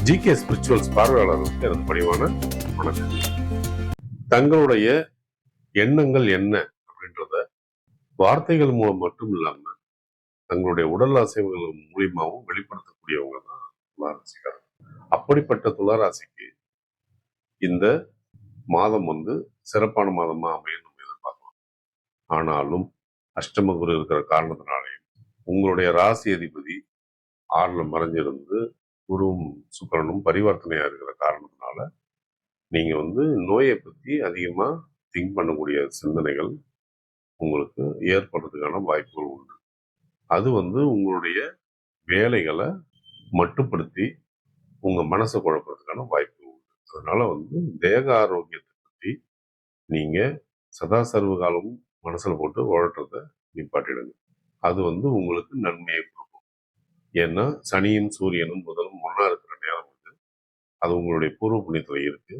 GK spirituals பார்வையாளர்களுக்கு எனது பணிவான வணக்கம். தங்களுடைய எண்ணங்கள் என்ன அப்படின்றத வார்த்தைகள் மூலம் மட்டும் இல்லாம தங்களுடைய உடல் அசைவுகள் மூலியமாகவும் வெளிப்படுத்தக்கூடியவங்க தான் துளாராசிக்காரர். அப்படிப்பட்ட துளாராசிக்கு இந்த மாதம் சிறப்பான மாதமா அமையும் நம்ம எதிர்பார்க்கலாம். ஆனாலும் அஷ்டம குரு இருக்கிற காரணத்தினாலேயும் உங்களுடைய ராசி அதிபதி 6ல மறைஞ்சிருந்து குருவும் சுக்கிரனும் பரிவர்த்தனையா இருக்கிற காரணத்தினால நீங்க நோயை பத்தி அதிகமா திங்க் பண்ணக்கூடிய சிந்தனைகள் உங்களுக்கு ஏற்படுறதுக்கான வாய்ப்புகள் உண்டு. அது உங்களுடைய வேலைகளை மட்டுப்படுத்தி உங்க மனசை குழப்பறதுக்கான வாய்ப்புகள் உண்டு. அதனால தேக ஆரோக்கியத்தை பத்தி நீங்க சதா சர்வ காலமும் மனசுல போட்டு உழற்றத நிப்பாட்டிடுங்க. அது உங்களுக்கு நன்மையை கொடுக்கும். ஏன்னா சனியும் சூரியனும் புதனும் ஒன்னா இருக்கிற நேரம் அது உங்களுடைய பூர்வ புண்ணியத்துல இருக்கு.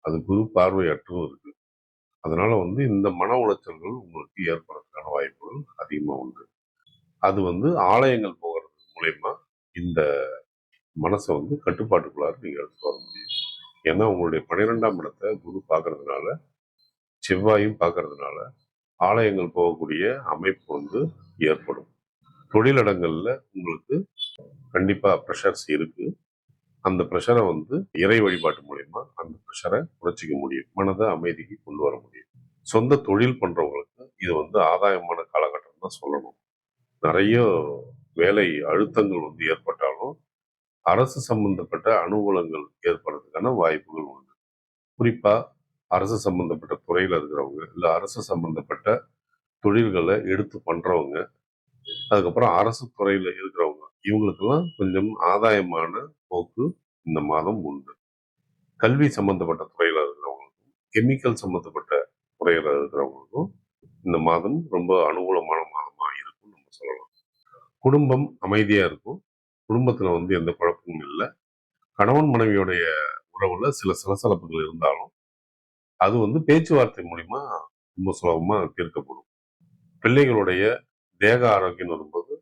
அது குரு பார்வை அற்றும் இருக்கு. அதனால இந்த மன உளைச்சல்கள் உங்களுக்கு ஏற்படுறதுக்கான வாய்ப்புகள் அதிகமா உண்டு. அது ஆலயங்கள் போகிறது மூலயமா இந்த மனசை கட்டுப்பாட்டுக்குள்ளார நீங்க எடுத்துட்டு வர முடியும். ஏன்னா உங்களுடைய 12ஆம் இடத்தை குரு பார்க்கறதுனால, செவ்வாயும் பார்க்கறதுனால ஆலயங்கள் போகக்கூடிய அமைப்பு ஏற்படும். தொழிலிடங்கள்ல உங்களுக்கு கண்டிப்பா ப்ரெஷர்ஸ் இருக்கு. அந்த ப்ரெஷரை இறை வழிபாட்டு மூலயமா அந்த ப்ரெஷரை குறைச்சிக்க முடியும். மனதை அமைதிக்கு கொண்டு வர முடியும். சொந்த தொழில் பண்றவங்களுக்கு இது ஆதாயமான காலகட்டம் தான் சொல்லணும். நிறைய வேலை அழுத்தங்கள் ஏற்பட்டாலும் அரசு சம்பந்தப்பட்ட அனுகூலங்கள் ஏற்படுறதுக்கான வாய்ப்புகள் உண்டு. குறிப்பா அரசு சம்பந்தப்பட்ட துறையில இருக்கிறவங்க, இல்ல அரசு சம்பந்தப்பட்ட தொழில்களை எடுத்து பண்றவங்க, அதுக்கப்புறம் அரசு துறையில இருக்கிறவங்க, இவங்களுக்கெல்லாம் கொஞ்சம் ஆதாயமான போக்கு இந்த மாதம் உண்டு. கல்வி சம்பந்தப்பட்ட துறையில இருக்கிறவங்களுக்கும், கெமிக்கல் சம்பந்தப்பட்ட துறையில இருக்கிறவங்களுக்கும் இந்த மாதம் ரொம்ப அனுகூலமான மாதமா இருக்கும் நம்ம சொல்லலாம். குடும்பம் அமைதியா இருக்கும். குடும்பத்துல எந்த குழப்பமும் இல்லை. கணவன் மனைவியோடைய உறவுல சில சலசலப்புகள் இருந்தாலும் அது பேச்சுவார்த்தை மூலியமா ரொம்ப சுலபமா தீர்க்கப்படும். பிள்ளைகளுடைய தேக ஆரோக்கியம் வரும்போது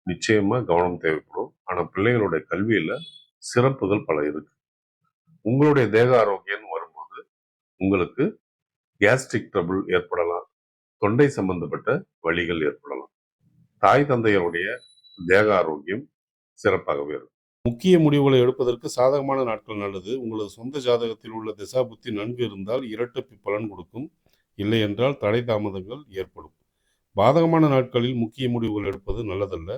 நிச்சயமா கவனம் தேவைப்படும். ஆனா பிள்ளைகளுடைய கல்வியில சிறப்புகள் பல இருக்கு. உங்களுடைய தேக ஆரோக்கியம் வரும்போது உங்களுக்கு கேஸ்ட்ரிக் ட்ரபிள் ஏற்படலாம், தொண்டை சம்பந்தப்பட்ட வலிகள் ஏற்படலாம். தாய் தந்தையருடைய தேக ஆரோக்கியம் சிறப்பாகவே இருக்கும். முக்கிய முடிவுகளை எடுப்பதற்கு சாதகமான நாட்கள் நல்லது. உங்களது சொந்த ஜாதகத்தில் உள்ள திசா புத்தி நன்கு இருந்தால் இரட்டப்பு பலன் கொடுக்கும். இல்லை என்றால் தடை தாமதங்கள் ஏற்படும். பாதகமான நாட்களில் முக்கிய முடிவுகள் எடுப்பது நல்லதல்ல.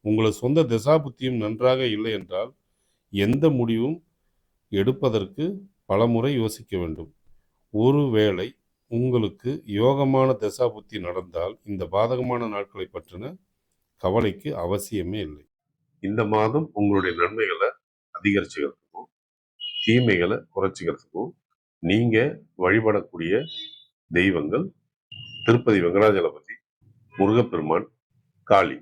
உங்களது சொந்த திசா புத்தியும் நன்றாக இல்லை என்றால் எந்த முடிவும் எடுப்பதற்கு பலமுறை யோசிக்க வேண்டும். ஒருவேளை உங்களுக்கு யோகமான திசா புத்தி நடந்தால் இந்த பாதகமான நாட்களை பற்றின கவலைக்கு அவசியமே இல்லை. இந்த மாதம் உங்களுடைய நன்மைகளை அதிகரிச்சுக்கிறதுக்கும் தீமைகளை குறைச்சிக்கிறதுக்கும் நீங்க வழிபடக்கூடிய தெய்வங்கள் திருப்பதி வெங்கடாஜலபதி, முருகப்பெருமான், காளி